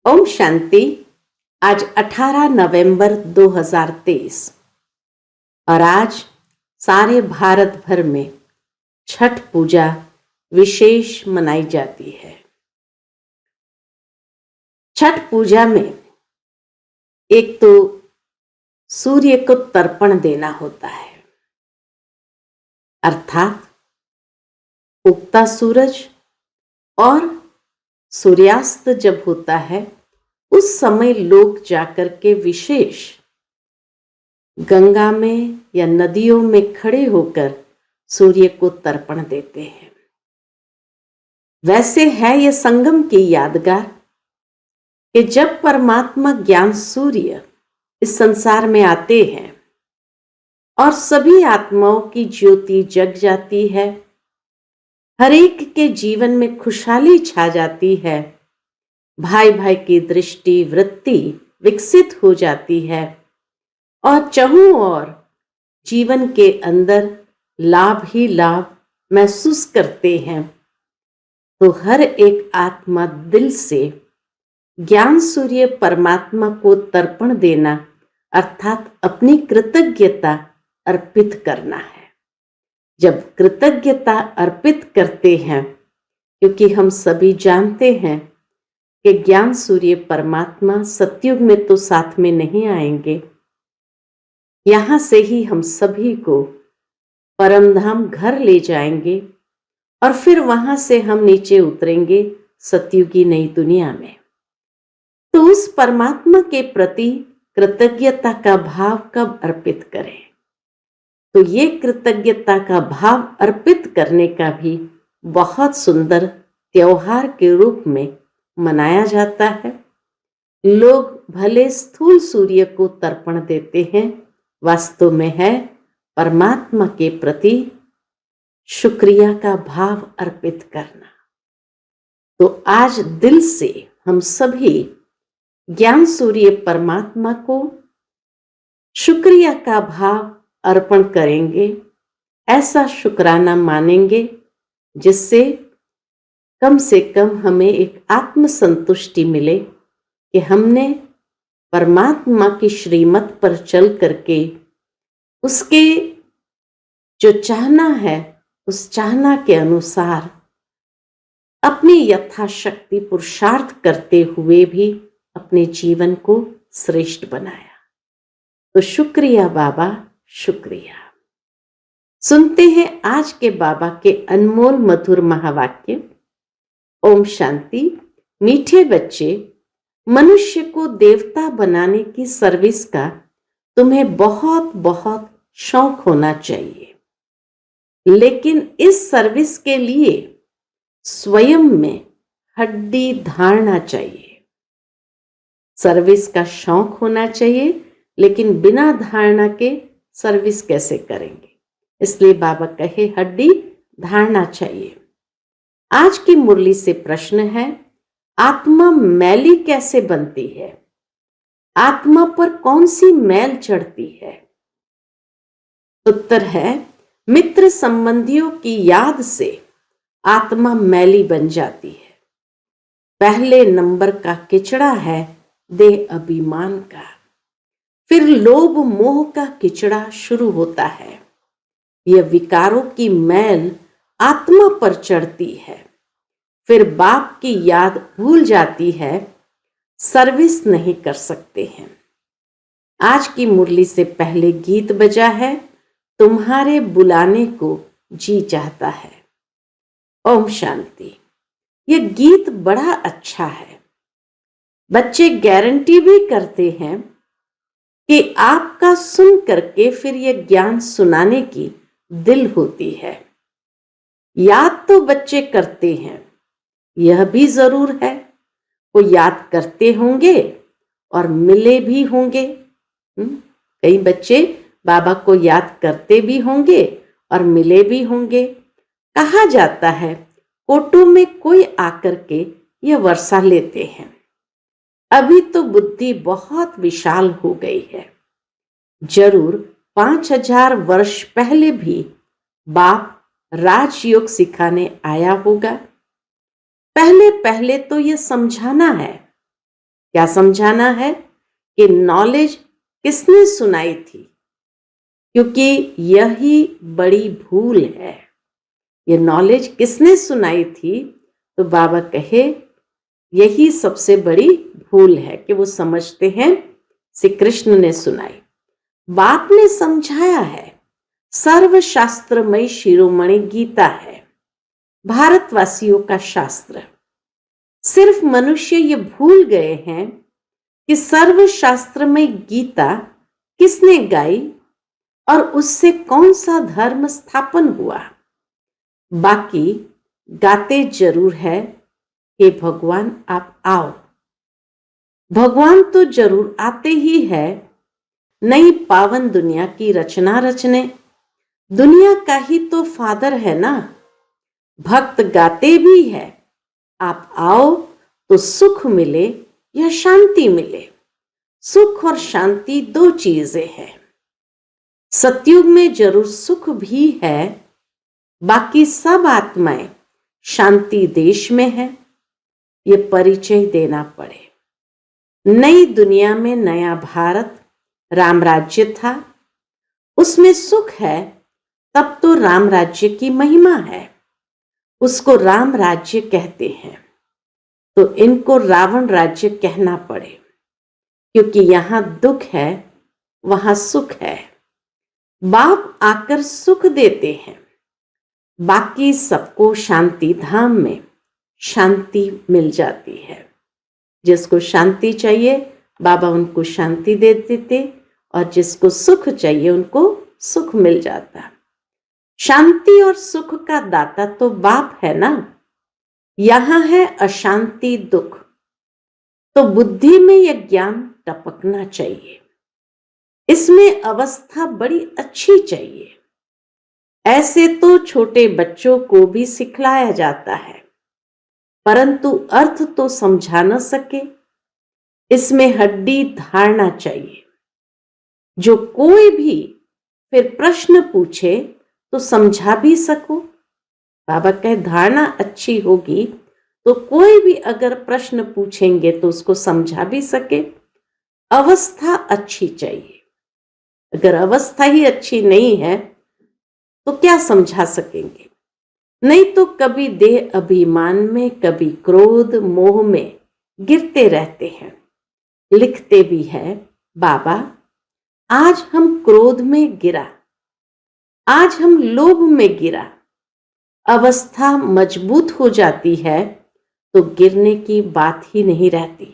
ओम शांति। आज 18 नवंबर 2023 और आज सारे भारत भर में छठ पूजा विशेष मनाई जाती है। छठ पूजा में एक तो सूर्य को तर्पण देना होता है, अर्थात उगता सूरज और सूर्यास्त जब होता है उस समय लोग जाकर के विशेष गंगा में या नदियों में खड़े होकर सूर्य को तर्पण देते हैं। वैसे है यह संगम की यादगार कि जब परमात्मा ज्ञान सूर्य इस संसार में आते हैं और सभी आत्माओं की ज्योति जग जाती है, हर एक के जीवन में खुशहाली छा जाती है, भाई भाई की दृष्टि वृत्ति विकसित हो जाती है और चहुं ओर जीवन के अंदर लाभ ही लाभ महसूस करते हैं, तो हर एक आत्मा दिल से ज्ञान सूर्य परमात्मा को तर्पण देना अर्थात अपनी कृतज्ञता अर्पित करना है। जब कृतज्ञता अर्पित करते हैं, क्योंकि हम सभी जानते हैं कि ज्ञान सूर्य परमात्मा सतयुग में तो साथ में नहीं आएंगे, यहां से ही हम सभी को परमधाम घर ले जाएंगे और फिर वहां से हम नीचे उतरेंगे सतयुगी नई दुनिया में। तो उस परमात्मा के प्रति कृतज्ञता का भाव कब अर्पित करें? तो ये कृतज्ञता का भाव अर्पित करने का भी बहुत सुंदर त्योहार के रूप में मनाया जाता है। लोग भले स्थूल सूर्य को तर्पण देते हैं, वास्तव में है परमात्मा के प्रति शुक्रिया का भाव अर्पित करना। तो आज दिल से हम सभी ज्ञान सूर्य परमात्मा को शुक्रिया का भाव अर्पण करेंगे, ऐसा शुक्राना मानेंगे जिससे कम से कम हमें एक आत्मसंतुष्टि मिले कि हमने परमात्मा की श्रीमत पर चल करके उसके जो चाहना है उस चाहना के अनुसार अपनी यथाशक्ति पुरुषार्थ करते हुए भी अपने जीवन को श्रेष्ठ बनाया। तो शुक्रिया बाबा, शुक्रिया। सुनते हैं आज के बाबा के अनमोल मधुर महावाक्य। ओम शांति। मीठे बच्चे, मनुष्य को देवता बनाने की सर्विस का तुम्हें बहुत बहुत शौक होना चाहिए, लेकिन इस सर्विस के लिए स्वयं में हड्डी धारना चाहिए। सर्विस का शौक होना चाहिए, लेकिन बिना धारणा के सर्विस कैसे करेंगे? इसलिए बाबा कहे हड्डी धारना चाहिए। आज की मुरली से प्रश्न है, आत्मा मैली कैसे बनती है? आत्मा पर कौन सी मैल चढ़ती है? उत्तर है, मित्र संबंधियों की याद से आत्मा मैली बन जाती है। पहले नंबर का किचड़ा है देह अभिमान का, फिर लोभ मोह का किचड़ा शुरू होता है। यह विकारों की मैल आत्मा पर चढ़ती है, फिर बाप की याद भूल जाती है, सर्विस नहीं कर सकते हैं। आज की मुरली से पहले गीत बजा है, तुम्हारे बुलाने को जी चाहता है। ओम शांति। यह गीत बड़ा अच्छा है। बच्चे गारंटी भी करते हैं कि आपका सुन करके फिर यह ज्ञान सुनाने की दिल होती है। याद तो बच्चे करते हैं, यह भी जरूर है वो याद करते होंगे और मिले भी होंगे। कई बच्चे बाबा को याद करते भी होंगे और मिले भी होंगे। कहा जाता है कोटों में कोई आकर के यह वर्षा लेते हैं। अभी तो बुद्धि बहुत विशाल हो गई है। जरूर 5000 वर्ष पहले भी बाप राजयोग सिखाने आया होगा। पहले पहले तो यह समझाना है क्या समझाना है कि नॉलेज किसने सुनाई थी, क्योंकि यही बड़ी भूल है। ये नॉलेज किसने सुनाई थी, तो बाबा कहे यही सबसे बड़ी भूल है कि वो समझते हैं श्री कृष्ण ने सुनाई। बाप ने समझाया है, सर्वशास्त्रमय शिरोमणि गीता है, भारतवासियों का शास्त्र। सिर्फ मनुष्य ये भूल गए हैं कि सर्वशास्त्रमय गीता किसने गाई और उससे कौन सा धर्म स्थापन हुआ। बाकी गाते जरूर है कि भगवान आप आओ। भगवान तो जरूर आते ही है, नई पावन दुनिया की रचना रचने। दुनिया का ही तो फादर है ना। भक्त गाते भी है, आप आओ तो सुख मिले या शांति मिले। सुख और शांति दो चीजें हैं। सतयुग में जरूर सुख भी है, बाकी सब आत्माएं शांति देश में है। ये परिचय देना पड़े। नई दुनिया में नया भारत राम राज्य था, उसमें सुख है, तब तो राम राज्य की महिमा है, उसको राम राज्य कहते हैं। तो इनको रावण राज्य कहना पड़े, क्योंकि यहां दुख है वहां सुख है। बाप आकर सुख देते हैं, बाकी सबको शांति धाम में शांति मिल जाती है। जिसको शांति चाहिए बाबा उनको शांति दे देते, और जिसको सुख चाहिए उनको सुख मिल जाता। शांति और सुख का दाता तो बाप है ना। यहां है अशांति दुख, तो बुद्धि में यह ज्ञान टपकना चाहिए। इसमें अवस्था बड़ी अच्छी चाहिए। ऐसे तो छोटे बच्चों को भी सिखलाया जाता है, परंतु अर्थ तो समझा न सके। इसमें हड्डी धारना चाहिए। जो कोई भी फिर प्रश्न पूछे तो समझा भी सको। बाबा कहे धारणा अच्छी होगी तो कोई भी अगर प्रश्न पूछेंगे तो उसको समझा भी सके। अवस्था अच्छी चाहिए। अगर अवस्था ही अच्छी नहीं है तो क्या समझा सकेंगे। नहीं तो कभी देह अभिमान में, कभी क्रोध मोह में गिरते रहते हैं। लिखते भी है बाबा, आज हम क्रोध में गिरा, आज हम लोभ में गिरा। अवस्था मजबूत हो जाती है तो गिरने की बात ही नहीं रहती।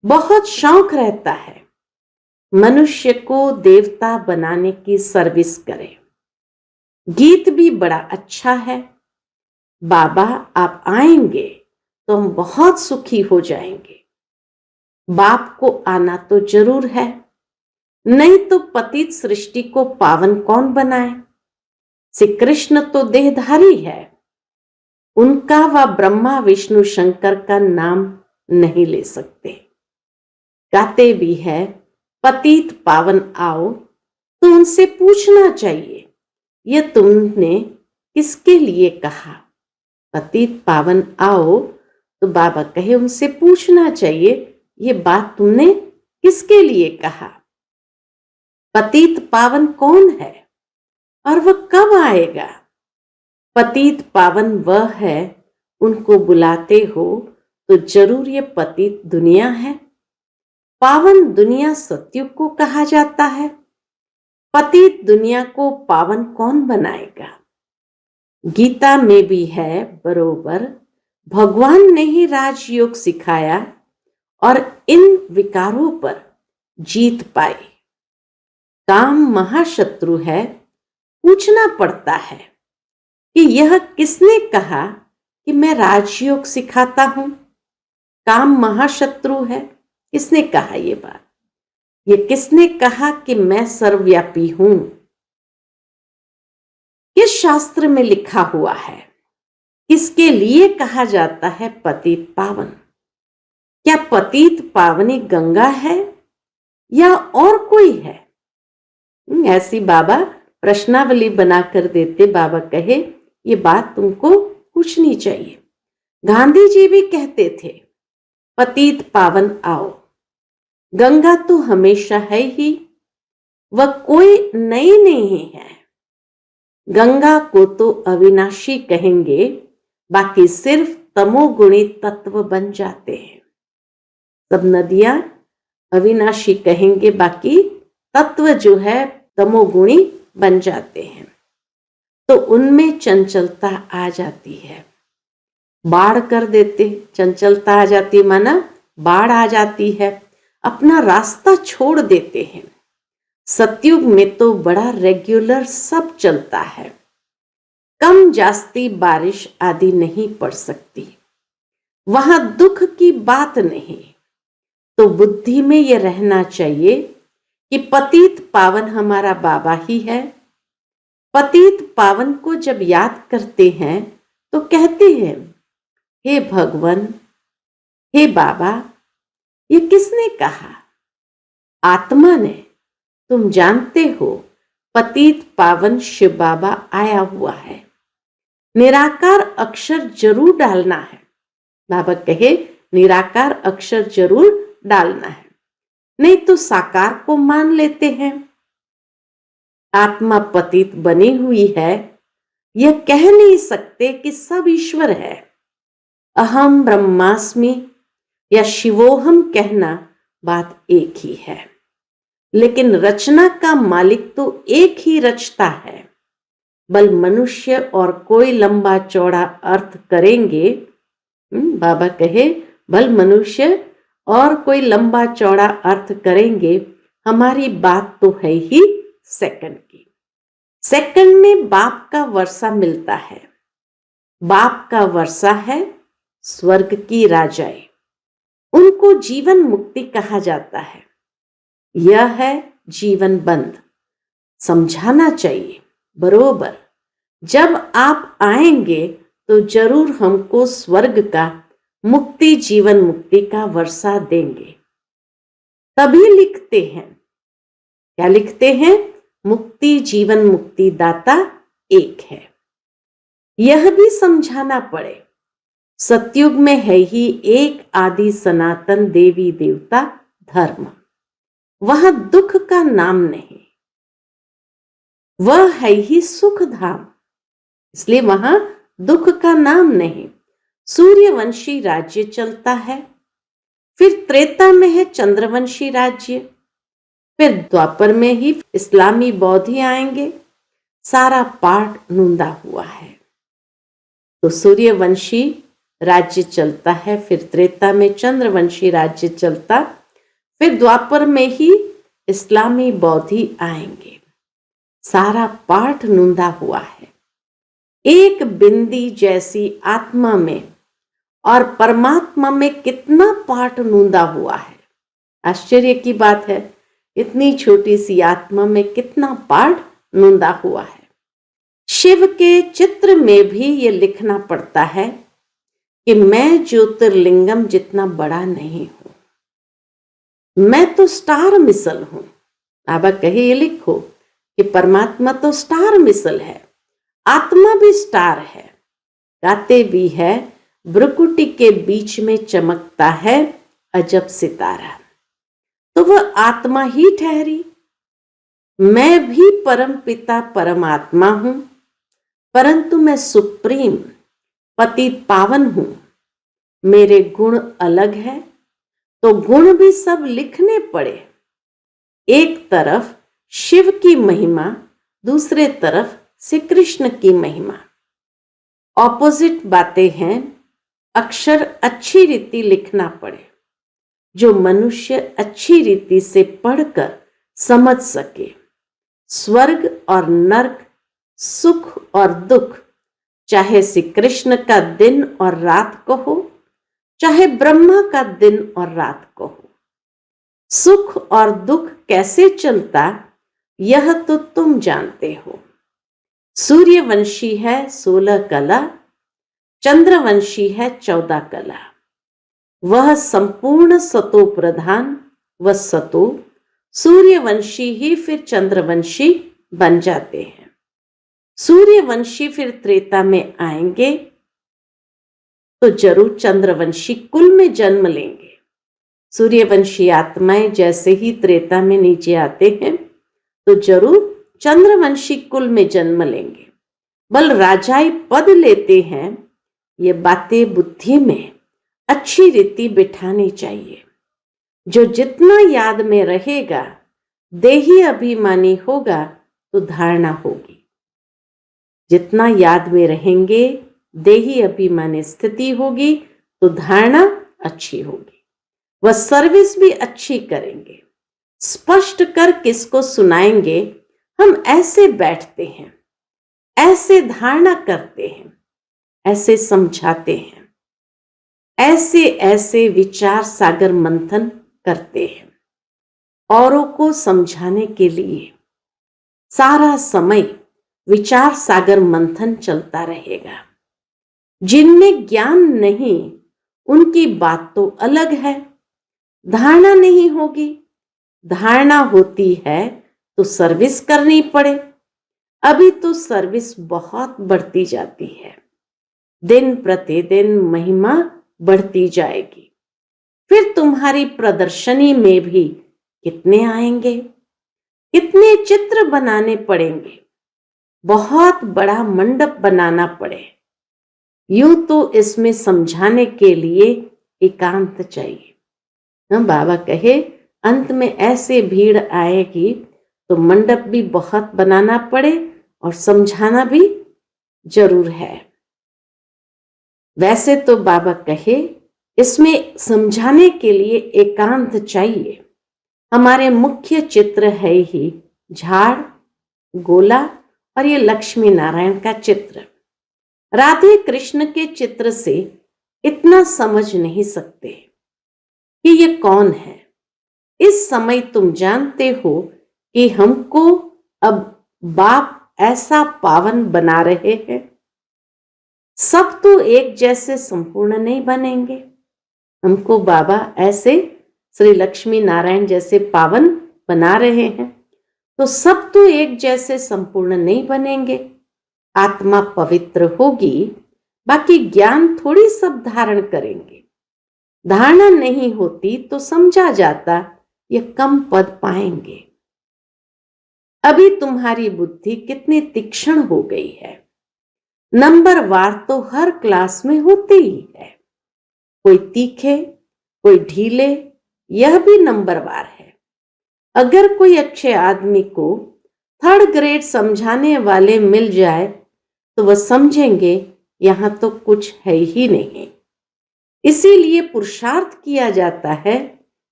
बहुत शौक रहता है मनुष्य को देवता बनाने की सर्विस करे। गीत भी बड़ा अच्छा है, बाबा आप आएंगे तो हम बहुत सुखी हो जाएंगे। बाप को आना तो जरूर है, नहीं तो पतित सृष्टि को पावन कौन बनाए। श्री कृष्ण तो देहधारी है, उनका व ब्रह्मा विष्णु शंकर का नाम नहीं ले सकते। गाते भी है पतित पावन आओ, तो उनसे पूछना चाहिए ये तुमने किसके लिए कहा। पतित पावन आओ तो बाबा कहे उनसे पूछना चाहिए ये बात तुमने किसके लिए कहा। पतित पावन कौन है और वह कब आएगा। पतित पावन वह है, उनको बुलाते हो तो जरूर ये पतित दुनिया है। पावन दुनिया सतयुग को कहा जाता है। पतित दुनिया को पावन कौन बनाएगा। गीता में भी है बरोबर, भगवान ने ही राजयोग सिखाया और इन विकारों पर जीत पाई। काम महाशत्रु है, पूछना पड़ता है कि यह किसने कहा कि मैं राजयोग सिखाता हूं। काम महाशत्रु है, किसने कहा ये बात। ये किसने कहा कि मैं सर्वव्यापी हूं। किस शास्त्र में लिखा हुआ है, किसके लिए कहा जाता है पतित पावन। क्या पतित पावनी गंगा है या और कोई है। ऐसी बाबा प्रश्नावली बनाकर देते। बाबा कहे ये बात तुमको पूछनी चाहिए। गांधी जी भी कहते थे पतित पावन आओ। गंगा तो हमेशा है ही, वह कोई नई नहीं है। गंगा को तो अविनाशी कहेंगे, बाकी सिर्फ तमोगुणी तत्व बन जाते हैं। सब नदियां अविनाशी कहेंगे, बाकी तत्व जो है तमोगुणी बन जाते हैं, तो उनमें चंचलता आ जाती है। बाढ़ कर देते, चंचलता आ जाती है, माना बाढ़ आ जाती है, अपना रास्ता छोड़ देते हैं। सतयुग में तो बड़ा रेगुलर सब चलता है, कम जास्ती बारिश आदि नहीं पड़ सकती, वहां दुख की बात नहीं। तो बुद्धि में यह रहना चाहिए कि पतित पावन हमारा बाबा ही है। पतित पावन को जब याद करते हैं तो कहते हैं, हे भगवान, हे बाबा। ये किसने कहा? आत्मा ने। तुम जानते हो पतित पावन शिव बाबा आया हुआ है। निराकार अक्षर जरूर डालना है। बाबा कहे निराकार अक्षर जरूर डालना है, नहीं तो साकार को मान लेते हैं। आत्मा पतित बनी हुई है, यह कह नहीं सकते कि सब ईश्वर है। अहम ब्रह्मास्मि या शिवोहम कहना बात एक ही है, लेकिन रचना का मालिक तो एक ही रचता है। बल मनुष्य और कोई लंबा चौड़ा अर्थ करेंगे, बाबा कहे बल मनुष्य और कोई लंबा चौड़ा अर्थ करेंगे, हमारी बात तो है ही सेकंड की। सेकंड में बाप का वर्षा मिलता है। बाप का वर्षा है स्वर्ग की राजाएं, उनको जीवन मुक्ति कहा जाता है। यह है जीवन बंद। समझाना चाहिए बरोबर। जब आप आएंगे तो जरूर हमको स्वर्ग का मुक्ति, जीवन मुक्ति का वर्षा देंगे। तभी लिखते हैं, क्या लिखते हैं? मुक्ति जीवन मुक्ति दाता एक है। यह भी समझाना पड़े, सतयुग में है ही एक आदि सनातन देवी देवता धर्म। वह दुख का नाम नहीं, वह है ही सुख धाम, इसलिए वहां दुख का नाम नहीं। सूर्यवंशी राज्य चलता है, फिर त्रेता में है चंद्रवंशी राज्य, फिर द्वापर में ही इस्लामी बौद्ध ही आएंगे। सारा पाठ नूंदा हुआ है। तो सूर्यवंशी राज्य चलता है, फिर त्रेता में चंद्रवंशी राज्य चलता, फिर द्वापर में ही इस्लामी बौद्ध ही आएंगे। सारा पाठ नूंदा हुआ है। एक बिंदी जैसी आत्मा में और परमात्मा में कितना पाठ नूंदा हुआ है। आश्चर्य की बात है, इतनी छोटी सी आत्मा में कितना पाठ नूंदा हुआ है। शिव के चित्र में भी ये लिखना पड़ता है कि मैं ज्योतिर्लिंगम जितना बड़ा नहीं हूं, मैं तो स्टार मिसल हूं। बाबा कहे ये लिखो कि परमात्मा तो स्टार मिसल है, आत्मा भी स्टार है। गाते भी है, भ्रुकुटी के बीच में चमकता है अजब सितारा। तो वह आत्मा ही ठहरी। मैं भी परम पिता परमात्मा हूं, परंतु मैं सुप्रीम पतित पावन हूं। मेरे गुण अलग है, तो गुण भी सब लिखने पड़े। एक तरफ शिव की महिमा, दूसरे तरफ श्री कृष्ण की महिमा। ऑपोजिट बातें हैं, अक्षर अच्छी रीति लिखना पड़े, जो मनुष्य अच्छी रीति से पढ़कर समझ सके। स्वर्ग और नरक, सुख और दुख, चाहे श्री कृष्ण का दिन और रात को हो, चाहे ब्रह्मा का दिन और रात को हो। सुख और दुख कैसे चलता, यह तो तुम जानते हो। सूर्यवंशी है 16 कला, चंद्रवंशी है 14 कला। वह संपूर्ण सतो प्रधान व सतो, सूर्यवंशी ही फिर चंद्रवंशी बन जाते हैं। सूर्यवंशी फिर त्रेता में आएंगे तो जरूर चंद्रवंशी कुल में जन्म लेंगे। सूर्यवंशी आत्माएं जैसे ही त्रेता में नीचे आते हैं तो जरूर चंद्रवंशी कुल में जन्म लेंगे, बल राजाई पद लेते हैं। ये बातें बुद्धि में अच्छी रीति बिठानी चाहिए। जो जितना याद में रहेगा, देही अभिमानी होगा तो धारणा होगी। जितना याद में रहेंगे, देही अभिमानी स्थिति होगी तो धारणा अच्छी होगी। वह सर्विस भी अच्छी करेंगे। स्पष्ट कर किसको सुनाएंगे? हम ऐसे बैठते हैं, ऐसे धारणा करते हैं, ऐसे समझाते हैं, ऐसे ऐसे विचार सागर मंथन करते हैं। औरों को समझाने के लिए सारा समय विचार सागर मंथन चलता रहेगा। जिनमें ज्ञान नहीं, उनकी बात तो अलग है। धारणा नहीं होगी, धारणा होती है तो सर्विस करनी पड़े। अभी तो सर्विस बहुत बढ़ती जाती है, दिन प्रतिदिन महिमा बढ़ती जाएगी। फिर तुम्हारी प्रदर्शनी में भी कितने आएंगे, कितने चित्र बनाने पड़ेंगे, बहुत बड़ा मंडप बनाना पड़े। यूं तो इसमें समझाने के लिए एकांत चाहिए। बाबा कहे अंत में ऐसे भीड़ आएगी तो मंडप भी बहुत बनाना पड़े और समझाना भी जरूर है। वैसे तो बाबा कहे इसमें समझाने के लिए एकांत चाहिए। हमारे मुख्य चित्र है ही झाड़, गोला और ये लक्ष्मी नारायण का चित्र। राधे कृष्ण के चित्र से इतना समझ नहीं सकते कि ये कौन है। इस समय तुम जानते हो कि हमको अब बाप ऐसा पावन बना रहे हैं। सब तो एक जैसे संपूर्ण नहीं बनेंगे। हमको बाबा ऐसे श्री लक्ष्मी नारायण जैसे पावन बना रहे हैं तो सब तो एक जैसे संपूर्ण नहीं बनेंगे। आत्मा पवित्र होगी, बाकी ज्ञान थोड़ी सब धारण करेंगे। धारणा नहीं होती तो समझा जाता ये कम पद पाएंगे। अभी तुम्हारी बुद्धि कितनी तीक्ष्ण हो गई है। नंबरवार तो हर क्लास में होते ही है। कोई तीखे, कोई ढीले, यह भी नंबरवार है। अगर कोई अच्छे आदमी को 3rd ग्रेड समझाने वाले मिल जाए तो वह समझेंगे यहां तो कुछ है ही नहीं। इसीलिए पुरुषार्थ किया जाता है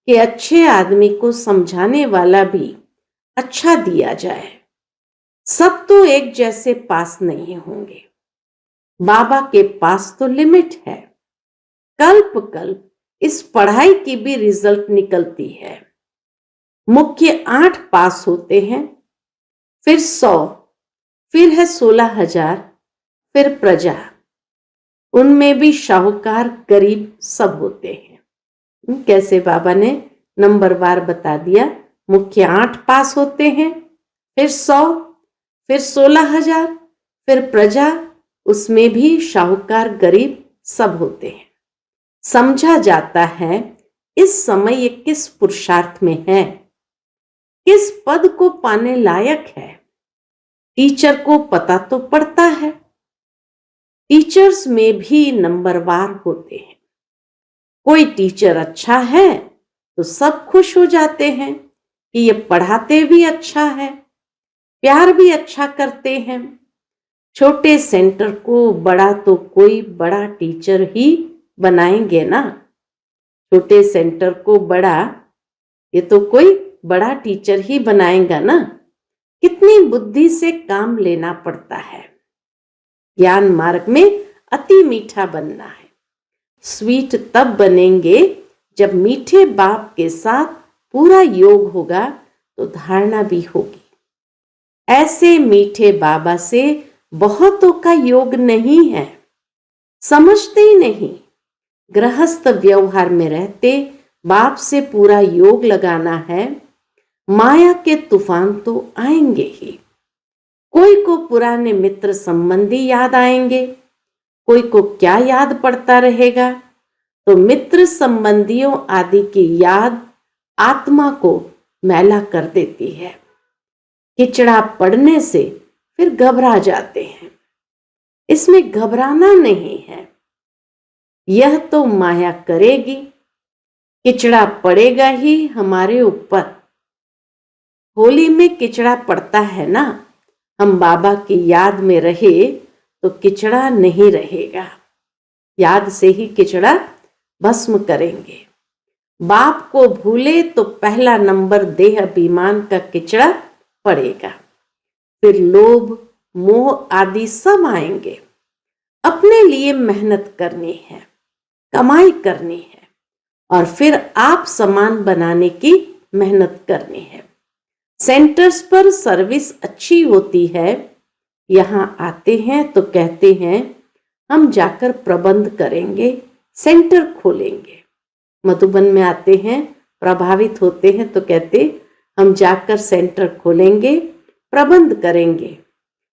कि अच्छे आदमी को समझाने वाला भी अच्छा दिया जाए। सब तो एक जैसे पास नहीं होंगे। बाबा के पास तो लिमिट है। कल्प कल्प इस पढ़ाई की भी रिजल्ट निकलती है। मुख्य 8 पास होते हैं, फिर 100, फिर है 16,000, फिर प्रजा, उनमें भी शाहूकार गरीब सब होते हैं। कैसे बाबा ने नंबरवार बता दिया। मुख्य 8 पास होते हैं, फिर 100, फिर 16,000, फिर प्रजा, उसमें भी शाहूकार गरीब सब होते हैं। समझा जाता है इस समय ये किस पुरुषार्थ में है, किस पद को पाने लायक है। टीचर को पता तो पड़ता है। टीचर्स में भी नंबरवार होते हैं। कोई टीचर अच्छा है तो सब खुश हो जाते हैं कि ये पढ़ाते भी अच्छा है, प्यार भी अच्छा करते हैं। छोटे सेंटर को बड़ा तो कोई बड़ा टीचर ही बनाएंगे ना। छोटे सेंटर को बड़ा, ये तो कोई बड़ा टीचर ही बनाएगा ना। कितनी बुद्धि से काम लेना पड़ता है। ज्ञान मार्ग में अति मीठा बनना है। स्वीट तब बनेंगे जब मीठे बाप के साथ पूरा योग होगा तो धारणा भी होगी। ऐसे मीठे बाबा से बहुतों का योग नहीं है, समझते ही नहीं। गृहस्थ व्यवहार में रहते बाप से पूरा योग लगाना है। माया के तूफान तो आएंगे ही। कोई को पुराने मित्र संबंधी याद आएंगे, कोई को क्या याद पड़ता रहेगा। तो मित्र संबंधियों आदि की याद आत्मा को मैला कर देती है। किचड़ा पड़ने से फिर घबरा जाते हैं। इसमें घबराना नहीं है, यह तो माया करेगी, किचड़ा पड़ेगा ही हमारे ऊपर। होली में किचड़ा पड़ता है ना, हम बाबा की याद में रहे तो किचड़ा नहीं रहेगा। याद से ही किचड़ा भस्म करेंगे। बाप को भूले तो पहला नंबर देह अभिमान का किचड़ा पड़ेगा। फिर लोभ मोह आदि सब आएंगे। अपने लिए मेहनत करनी है, कमाई करनी है और फिर आप समान बनाने की मेहनत करनी है। सेंटर्स पर सर्विस अच्छी होती है। यहाँ आते हैं तो कहते हैं हम जाकर प्रबंध करेंगे, सेंटर खोलेंगे। मधुबन में आते हैं, प्रभावित होते हैं तो कहते हम जाकर सेंटर खोलेंगे, प्रबंध करेंगे।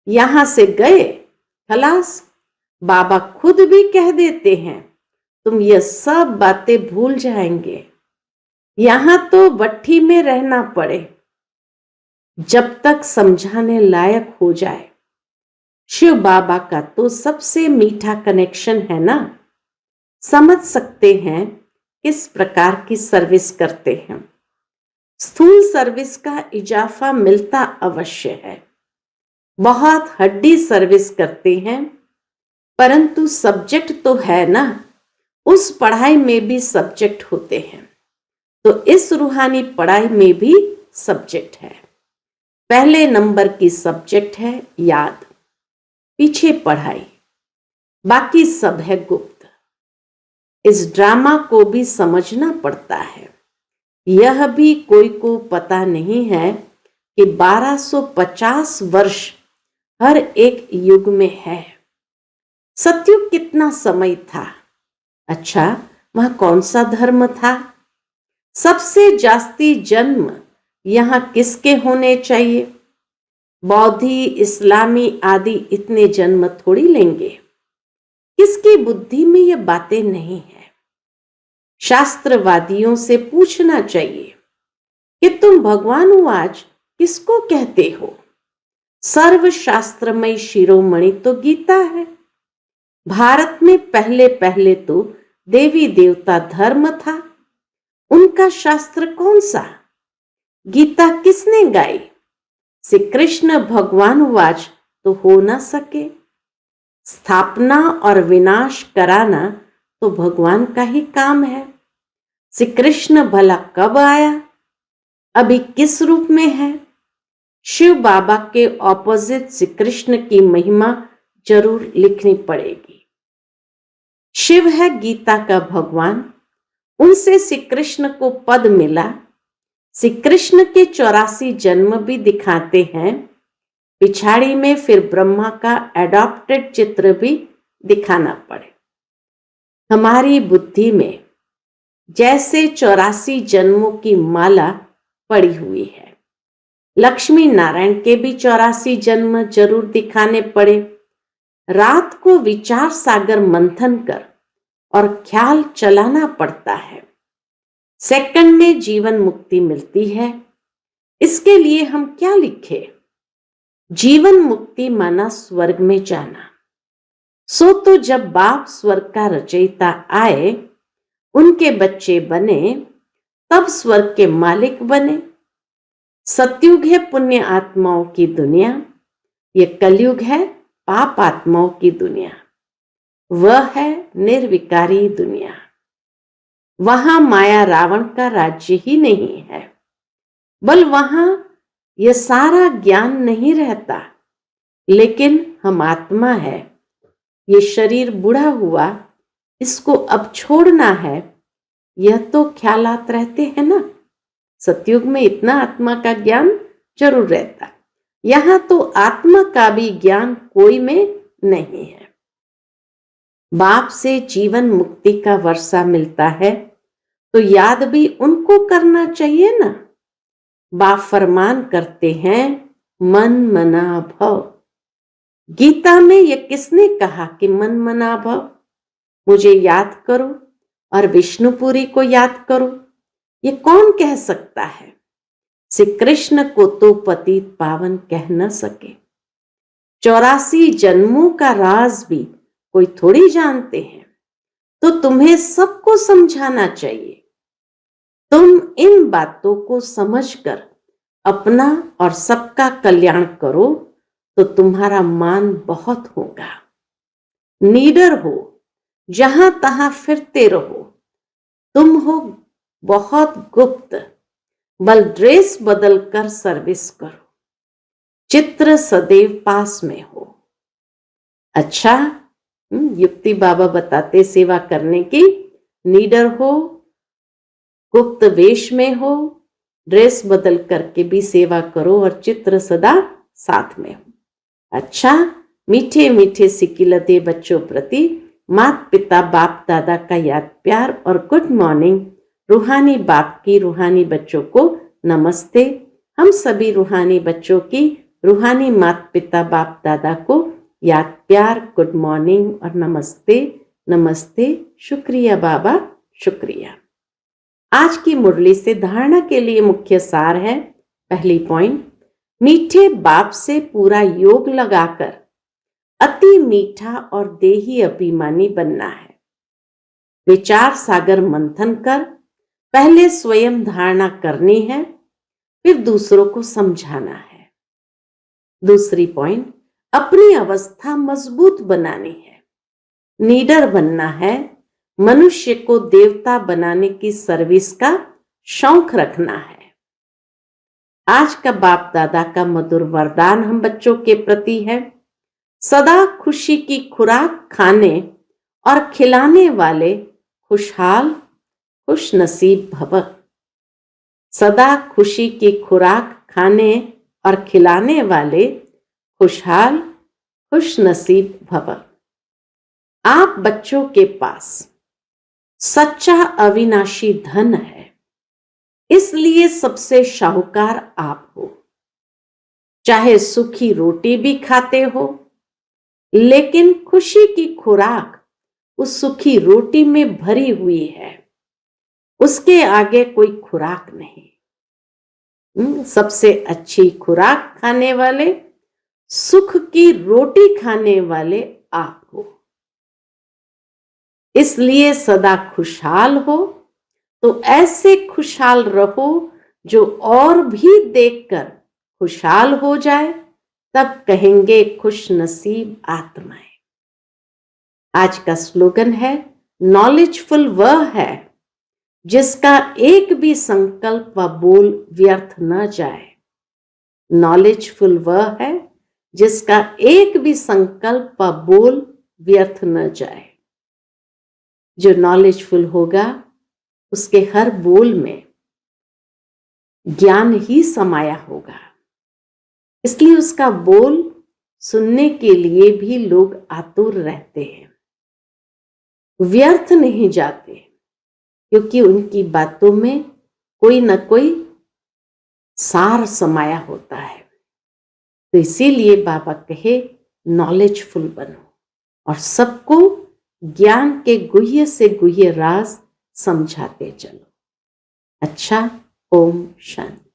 यहाँ से गए खलास। बाबा खुद भी कह देते हैं तुम ये सब बातें भूल जाएंगे। यहाँ तो भट्ठी में रहना पड़े जब तक समझाने लायक हो जाए। शिव बाबा का तो सबसे मीठा कनेक्शन है ना। समझ सकते हैं किस प्रकार की सर्विस करते हैं। स्थूल सर्विस का इजाफा मिलता अवश्य है। बहुत हड्डी सर्विस करते हैं, परंतु सब्जेक्ट तो है ना। उस पढ़ाई में भी सब्जेक्ट होते हैं, तो इस रूहानी पढ़ाई में भी सब्जेक्ट है। पहले नंबर की सब्जेक्ट है याद, पीछे पढ़ाई, बाकी सब है गुप्त। इस ड्रामा को भी समझना पड़ता है। यह भी कोई को पता नहीं है कि 1250 वर्ष हर एक युग में है। सतयुग कितना समय था? अच्छा, वह कौन सा धर्म था? सबसे जास्ती जन्म यहाँ किसके होने चाहिए? बौद्धि, इस्लामी आदि इतने जन्म थोड़ी लेंगे। किसकी बुद्धि में ये बातें नहीं है? शास्त्रवादियों से पूछना चाहिए कि तुम भगवानुवाच किसको कहते हो? सर्वशास्त्रमय शिरोमणि तो गीता है। भारत में पहले पहले तो देवी देवता धर्म था। उनका शास्त्र कौन सा? गीता किसने गाई? श्री कृष्ण भगवानुवाच तो हो ना सके। स्थापना और विनाश कराना तो भगवान का ही काम है। श्री कृष्ण भला कब आया? अभी किस रूप में है? शिव बाबा के ऑपोजिट श्री कृष्ण की महिमा जरूर लिखनी पड़ेगी। शिव है गीता का भगवान, उनसे श्री कृष्ण को पद मिला। श्री कृष्ण के 84 जन्म भी दिखाते हैं। पिछाड़ी में फिर ब्रह्मा का एडॉप्टेड चित्र भी दिखाना पड़े। हमारी बुद्धि में जैसे 84 जन्मों की माला पड़ी हुई है, लक्ष्मी नारायण के भी 84 जन्म जरूर दिखाने पड़े। रात को विचार सागर मंथन कर और ख्याल चलाना पड़ता है। सेकंड में जीवन मुक्ति मिलती है। इसके लिए हम क्या लिखे? जीवन मुक्ति माना स्वर्ग में जाना। सो तो जब बाप स्वर्ग का रचयिता आए, उनके बच्चे बने, तब स्वर्ग के मालिक बने। सतयुग है पुण्य आत्माओं की दुनिया, ये कलयुग है पाप आत्माओं की दुनिया। वह है निर्विकारी दुनिया। वहां माया रावण का राज्य ही नहीं है, बल वहां यह सारा ज्ञान नहीं रहता। लेकिन हम आत्मा है, ये शरीर बूढ़ा हुआ, इसको अब छोड़ना है, यह तो ख्यालात रहते हैं ना। सतयुग में इतना आत्मा का ज्ञान जरूर रहता, यहां तो आत्मा का भी ज्ञान कोई में नहीं है। बाप से जीवन मुक्ति का वर्षा मिलता है, तो याद भी उनको करना चाहिए ना। बाप फरमान करते हैं मन मना भव। गीता में यह किसने कहा कि मन मना भव? मुझे याद करो और विष्णुपुरी को याद करो, ये कौन कह सकता है? श्री कृष्ण को तो पतित पावन कह न सके। 84 जन्मों का राज भी कोई थोड़ी जानते हैं, तो तुम्हें सबको समझाना चाहिए। तुम इन बातों को समझकर अपना और सबका कल्याण करो तो तुम्हारा मान बहुत होगा। नीडर हो, जहां तहां फिरते रहो। तुम हो बहुत गुप्त, बल ड्रेस बदल कर सर्विस करो। चित्र सदैव पास में हो। अच्छा, युक्ति बाबा बताते सेवा करने की। नीडर हो, गुप्त वेश में हो, ड्रेस बदल करके भी सेवा करो और चित्र सदा साथ में हो। अच्छा, मीठे मीठे सिकिलते बच्चों प्रति माता पिता बाप दादा का याद प्यार और गुड मॉर्निंग। रूहानी बाप की रूहानी बच्चों को नमस्ते। हम सभी रूहानी बच्चों की रूहानी माता पिता बाप दादा को याद प्यार, गुड मॉर्निंग और नमस्ते। नमस्ते, शुक्रिया बाबा, शुक्रिया। आज की मुरली से धारणा के लिए मुख्य सार है। पहली पॉइंट, मीठे बाप से पूरा योग लगाकर अति मीठा और देही अभिमानी बनना है। विचार सागर मंथन कर पहले स्वयं धारणा करनी है, फिर दूसरों को समझाना है। दूसरी पॉइंट, अपनी अवस्था मजबूत बनानी है। नीडर बनना है। मनुष्य को देवता बनाने की सर्विस का शौक रखना है। आज का बाप दादा का मधुर वरदान हम बच्चों के प्रति है। सदा खुशी की खुराक खाने और खिलाने वाले खुशहाल खुश नसीब भव। सदा खुशी की खुराक खाने और खिलाने वाले खुशहाल खुश नसीब भव। आप बच्चों के पास सच्चा अविनाशी धन है, इसलिए सबसे शाहूकार आप हो। चाहे सूखी रोटी भी खाते हो, लेकिन खुशी की खुराक उस सूखी रोटी में भरी हुई है, उसके आगे कोई खुराक नहीं। सबसे अच्छी खुराक खाने वाले, सुख की रोटी खाने वाले आप हो। इसलिए सदा खुशहाल हो, तो ऐसे खुशहाल रहो जो और भी देखकर खुशहाल हो जाए, तब कहेंगे खुश नसीब आत्माएं। आज का स्लोगन है, नॉलेजफुल वह है जिसका एक भी संकल्प व बोल व्यर्थ न जाए। नॉलेजफुल वह है जिसका एक भी संकल्प व बोल व्यर्थ न जाए। जो नॉलेजफुल होगा, उसके हर बोल में ज्ञान ही समाया होगा, इसलिए उसका बोल सुनने के लिए भी लोग आतुर रहते हैं, व्यर्थ नहीं जाते, क्योंकि उनकी बातों में कोई न कोई सार समाया होता है। तो इसीलिए बाबा कहे, नॉलेजफुल बनो और सबको ज्ञान के गुह्य से गुह्य राज समझाते चलो। अच्छा, ओम शांति।